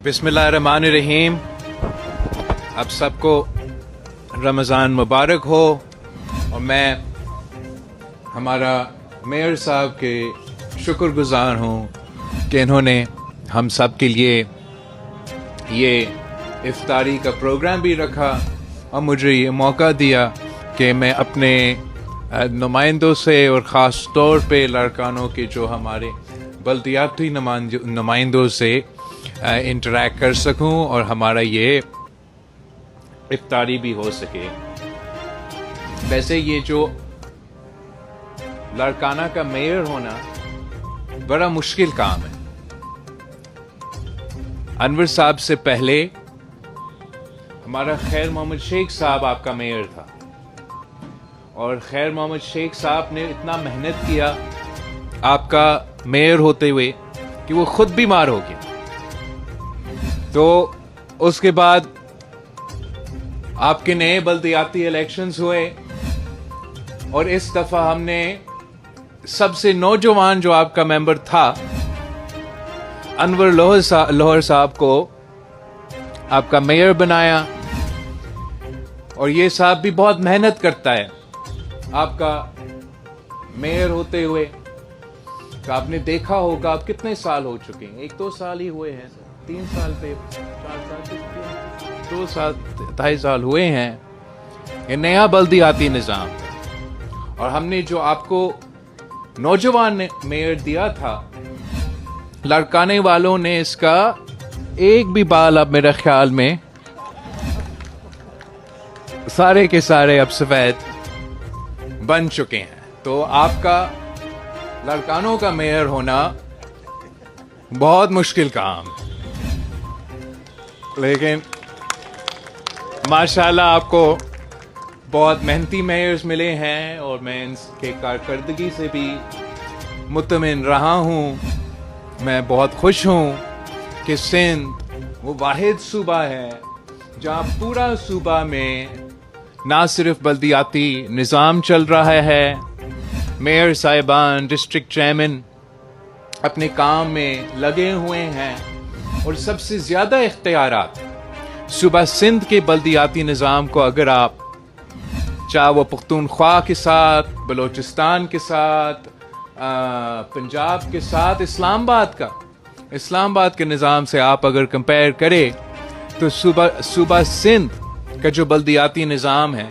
बिस्मिल्लाहिर्रहमानिर्रहीम। आप सबको रमज़ान मुबारक हो। और मैं हमारा मेयर साहब के शुक्रगुजार हूँ कि इन्होंने हम सब के लिए ये इफ्तारी का प्रोग्राम भी रखा और मुझे ये मौका दिया कि मैं अपने नुमाइंदों से और ख़ास तौर पे लारकानों के जो हमारे बल्दियाती नुमाइंदों से इंटरैक्ट कर सकूं और हमारा ये इफ्तारी भी हो सके। वैसे ये जो लारकाना का मेयर होना बड़ा मुश्किल काम है। अनवर साहब से पहले हमारा खैर मोहम्मद शेख साहब आपका मेयर था और खैर मोहम्मद शेख साहब ने इतना मेहनत किया आपका मेयर होते हुए कि वो खुद बीमार हो गया। तो उसके बाद आपके नए बल्दियाती इलेक्शंस हुए और इस दफा हमने सबसे नौजवान जो आपका मेंबर था अनवर लोहर साहब को आपका मेयर बनाया। और ये साहब भी बहुत मेहनत करता है आपका मेयर होते हुए। तो आपने देखा होगा आप कितने साल हो चुके हैं, 1-2 साल ही हुए हैं, 3 साल पे 4 साल 2 साल 2.5 साल हुए हैं ये नया बल्दियाती निज़ाम। और हमने जो आपको नौजवान मेयर दिया था लड़काने वालों ने इसका एक भी बाल अब मेरे ख्याल में सारे के सारे अब सफेद बन चुके हैं। तो आपका लारकानों का मेयर होना बहुत मुश्किल काम है, लेकिन माशाल्लाह आपको बहुत मेहनती मेयर्स मिले हैं और मैं इनके कारकर्दगी से भी मुतमिन रहा हूँ। मैं बहुत खुश हूँ कि सिंध वो वाहिद सूबा है जहाँ पूरा सूबा में ना सिर्फ बल्दियाती निज़ाम चल रहा है, मेयर साहिबान डिस्ट्रिक्ट चेयरमैन अपने काम में लगे हुए हैं और सबसे ज़्यादा इख्तियारात सूबा सिंध के बल्दियाती निज़ाम को अगर आप चाहे वो पख्तूनख्वा के साथ, बलोचिस्तान के साथ, पंजाब के साथ, इस्लामाबाद के निज़ाम से आप अगर कंपेयर करें तो सूबा सिंध का जो बल्दियाती निज़ाम है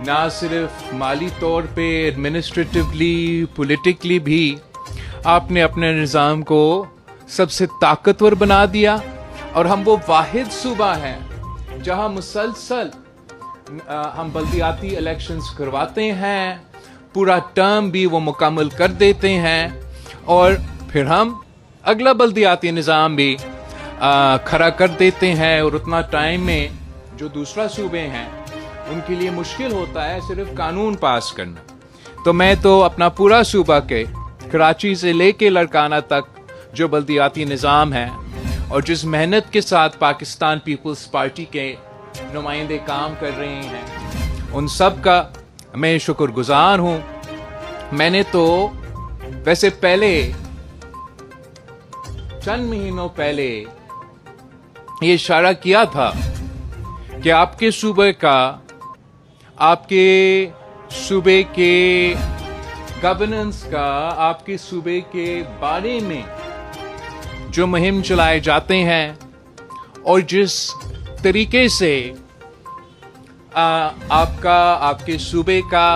ना सिर्फ माली तौर पे एडमिनिस्ट्रेटिवली पॉलिटिकली भी आपने अपने निज़ाम को सबसे ताकतवर बना दिया। और हम वो वाहिद सूबा हैं जहां मुसलसल हम बल्दियाती इलेक्शंस करवाते हैं, पूरा टर्म भी वो मुकम्मल कर देते हैं और फिर हम अगला बल्दियाती निज़ाम भी खड़ा कर देते हैं। और उतना टाइम में जो दूसरा सूबे हैं उनके लिए मुश्किल होता है सिर्फ कानून पास करना। तो मैं तो अपना पूरा सूबा के कराची से लेके लारकाना तक जो बल्दियाती निज़ाम है और जिस मेहनत के साथ पाकिस्तान पीपल्स पार्टी के नुमाइंदे काम कर रहे हैं उन सब का मैं शुक्रगुजार हूँ। मैंने तो वैसे पहले चंद महीनों पहले ये इशारा किया था कि आपके सूबे के गवर्नेंस का, आपके सूबे के बारे में जो मुहिम चलाए जाते हैं और जिस तरीके से आपके सूबे का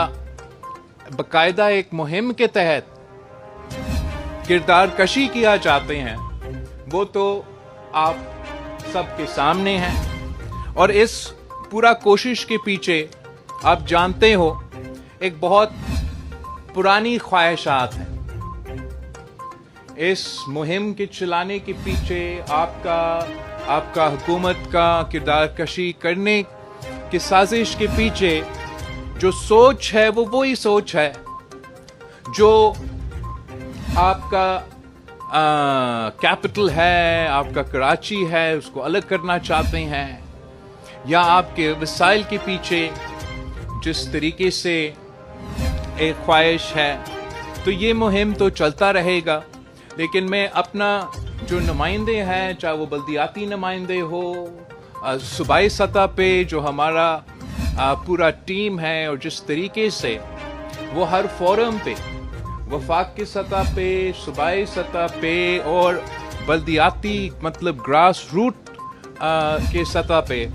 बकायदा एक मुहिम के तहत किरदार कशी किया जाते हैं वो तो आप सबके सामने हैं। और इस पूरा कोशिश के पीछे आप जानते हो एक बहुत पुरानी ख्वाहिशात हैं। इस मुहिम के चलाने के पीछे आपका हुकूमत का किरदार कशी करने की साजिश के पीछे जो सोच है वो वही सोच है जो आपका कैपिटल है, आपका कराची है, उसको अलग करना चाहते हैं, या आपके वसाइल के पीछे जिस तरीके से एक ख्वाहिश है। तो ये मुहिम तो चलता रहेगा, लेकिन मैं अपना جو نمائندے ہیں، چاہے وہ بلدیاتی نمائندے ہو، صوبائی سطح پہ جو ہمارا پورا ٹیم ہے، اور جس طریقے سے وہ ہر فورم پہ، وفاق کی سطح پہ، صوبائی سطح پہ اور بلدیاتی مطلب گراس روٹ کے سطح پہ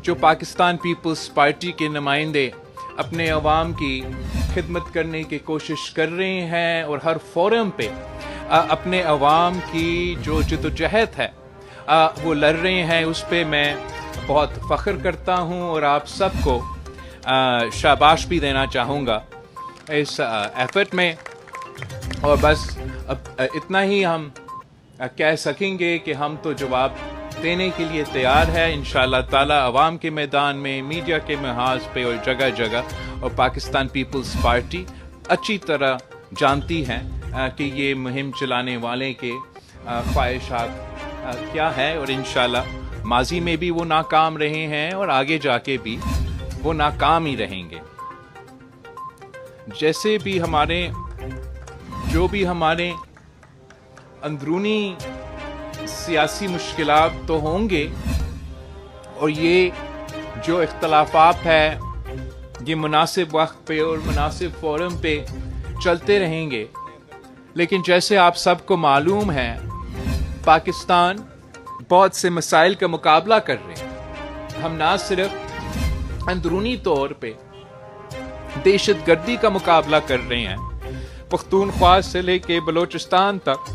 جو پاکستان پیپلز پارٹی کے نمائندے اپنے عوام کی خدمت کرنے کی کوشش کر رہے ہیں، اور ہر فورم پہ اپنے عوام کی جو جدوجہد ہے وہ لڑ رہے ہیں، اس پہ میں بہت فخر کرتا ہوں، اور آپ سب کو شاباش بھی دینا چاہوں گا اس ایفرٹ میں. اور بس اب اتنا ہی ہم کہہ سکیں گے کہ ہم تو جواب دینے کے لیے تیار ہے انشاءاللہ تعالی، عوام کے میدان میں، میڈیا کے محاذ پہ اور جگہ جگہ. اور پاکستان پیپلز پارٹی اچھی طرح جانتی ہے کہ یہ مہم چلانے والے کے خواہشات کیا ہے، اور انشاءاللہ ماضی میں بھی وہ ناکام رہے ہیں اور آگے جا کے بھی وہ ناکام ہی رہیں گے. جیسے بھی ہمارے اندرونی سیاسی مشکلات تو ہوں گے، اور یہ جو اختلافات ہیں یہ مناسب وقت پہ اور مناسب فورم پہ چلتے رہیں گے، لیکن جیسے آپ سب کو معلوم ہے پاکستان بہت سے مسائل کا مقابلہ کر رہے ہیں. ہم نہ صرف اندرونی طور پہ دہشت گردی کا مقابلہ کر رہے ہیں، پختونخوا سے لے کے بلوچستان تک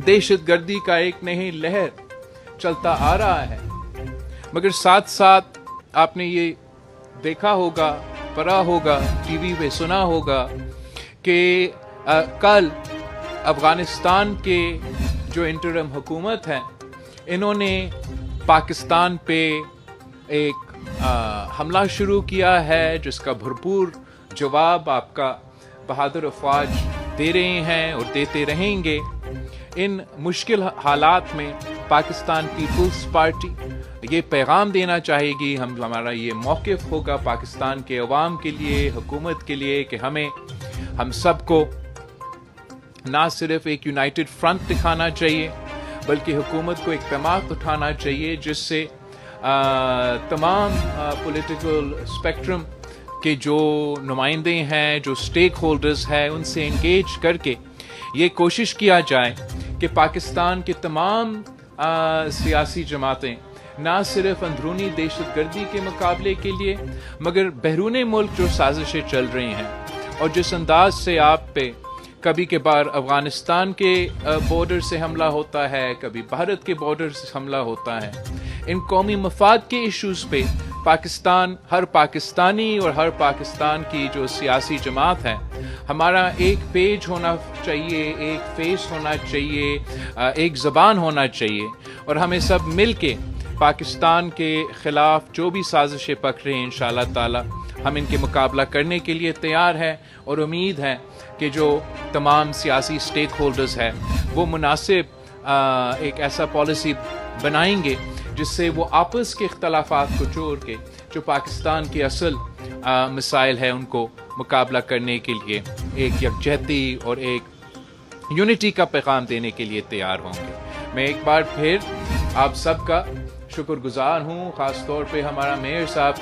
دہشت گردی کا ایک نئی لہر چلتا آ رہا ہے، مگر ساتھ ساتھ آپ نے یہ دیکھا ہوگا، پڑھا ہوگا، ٹی وی پہ سنا ہوگا کہ کل افغانستان کے جو انٹرم حکومت ہے انہوں نے پاکستان پہ ایک حملہ شروع کیا ہے، جس کا بھرپور جواب آپ کا بہادر افواج دے رہے ہیں اور دیتے رہیں گے. ان مشکل حالات میں پاکستان پیپلز پارٹی یہ پیغام دینا چاہے گی، ہمارا یہ موقف ہوگا پاکستان کے عوام کے لیے، حکومت کے لیے، کہ ہم سب کو نہ صرف ایک یونائٹڈ فرنٹ دکھانا چاہیے بلکہ حکومت کو اقدامات اٹھانا چاہیے جس سے تمام پولیٹیکل اسپیکٹرم کے جو نمائندے ہیں، جو اسٹیک ہولڈرز ہیں، ان سے انگیج کر کے یہ کوشش کیا جائے کہ پاکستان کے تمام سیاسی جماعتیں نہ صرف اندرونی دہشت گردی کے مقابلے کے لیے مگر بیرون ملک جو سازشیں چل رہی ہیں اور جس انداز سے آپ پہ کبھی کبھار افغانستان کے بارڈر سے حملہ ہوتا ہے، کبھی بھارت کے بارڈر سے حملہ ہوتا ہے، ان قومی مفاد کے ایشوز پہ پاکستان، ہر پاکستانی اور ہر پاکستان کی جو سیاسی جماعت ہے، ہمارا ایک پیج ہونا چاہیے، ایک فیس ہونا چاہیے، ایک زبان ہونا چاہیے، اور ہمیں سب مل کے پاکستان کے خلاف جو بھی سازشیں پک رہے ہیں انشاءاللہ تعالی ہم ان کے مقابلہ کرنے کے لیے تیار ہیں، اور امید ہے کہ جو تمام سیاسی سٹیک ہولڈرز ہیں وہ مناسب ایک ایسا پالیسی بنائیں گے جس سے وہ آپس کے اختلافات کو جوڑ کے جو پاکستان کے اصل مسائل ہیں ان کو مقابلہ کرنے کے لیے ایک یکجہتی اور ایک یونٹی کا پیغام دینے کے لیے تیار ہوں گے. میں ایک بار پھر آپ سب کا شکر گزار ہوں، خاص طور پہ ہمارا میئر صاحب کا